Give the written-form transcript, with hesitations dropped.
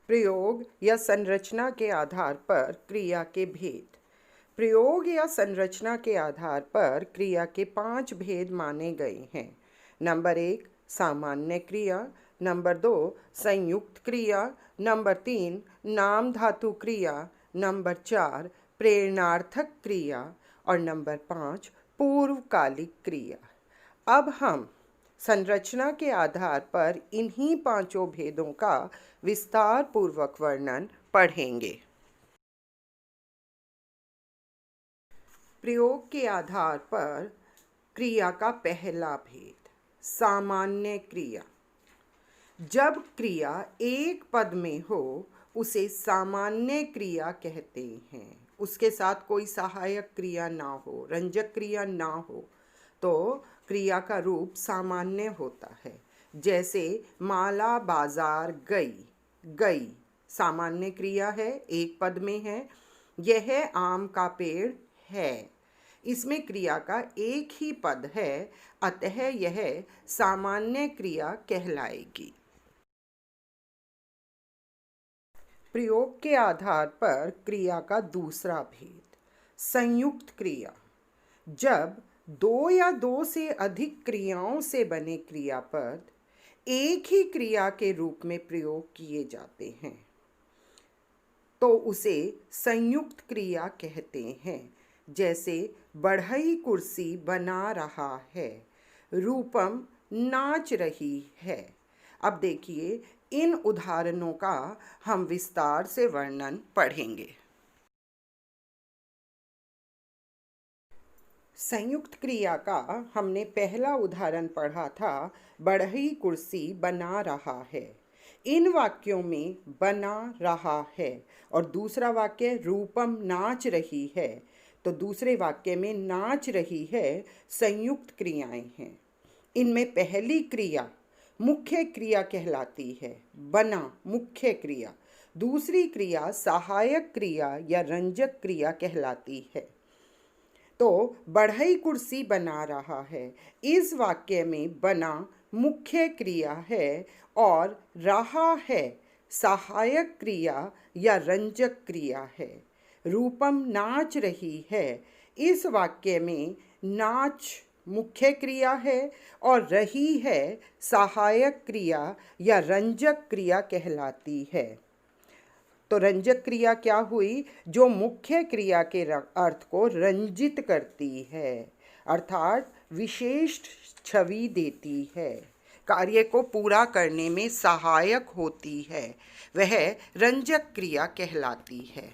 प्रयोग या संरचना के आधार पर क्रिया के भेद। प्रयोग या संरचना के आधार पर क्रिया के 5 भेद माने गए हैं। नंबर 1 सामान्य क्रिया, नंबर 2 संयुक्त क्रिया, नंबर 3 नाम धातु क्रिया, नंबर 4 प्रेरणार्थक क्रिया और नंबर 5 पूर्वकालिक क्रिया। अब हम संरचना के आधार पर इन्हीं 5 भेदों का विस्तार पूर्वक वर्णन पढ़ेंगे। प्रयोग के आधार पर क्रिया का पहला भेद, सामान्य क्रिया। जब क्रिया एक पद में हो उसे सामान्य क्रिया कहते हैं। उसके साथ कोई सहायक क्रिया ना हो, रंजक क्रिया ना हो, तो क्रिया का रूप सामान्य होता है। जैसे माला बाजार गई, गई सामान्य क्रिया है, एक पद में है। यह आम का पेड़ है, इसमें क्रिया का एक ही पद है, अतः यह सामान्य क्रिया कहलाएगी। प्रयोग के आधार पर क्रिया का दूसरा भेद, संयुक्त क्रिया। जब 2 या 2 से अधिक क्रियाओं से बने क्रियापद एक ही क्रिया के रूप में प्रयोग किए जाते हैं तो उसे संयुक्त क्रिया कहते हैं। जैसे बढ़ई कुर्सी बना रहा है, रूपम नाच रही है। अब देखिए, इन उदाहरणों का हम विस्तार से वर्णन पढ़ेंगे। संयुक्त क्रिया का हमने पहला उदाहरण पढ़ा था, बढ़ई कुर्सी बना रहा है। इन वाक्यों में बना रहा है और दूसरा वाक्य रूपम नाच रही है, तो दूसरे वाक्य में नाच रही है संयुक्त क्रियाएं हैं। इनमें पहली क्रिया मुख्य क्रिया कहलाती है, बना मुख्य क्रिया। दूसरी क्रिया सहायक क्रिया या रंजक क्रिया कहलाती है। तो बढ़ई कुर्सी बना रहा है, इस वाक्य में बना मुख्य क्रिया है और रहा है सहायक क्रिया या रंजक क्रिया है। रूपम नाच रही है, इस वाक्य में नाच मुख्य क्रिया है और रही है सहायक क्रिया या रंजक क्रिया कहलाती है। तो रंजक क्रिया क्या हुई? जो मुख्य क्रिया के अर्थ को रंजित करती है, अर्थात विशेष छवि देती है, कार्य को पूरा करने में सहायक होती है, वह रंजक क्रिया कहलाती है।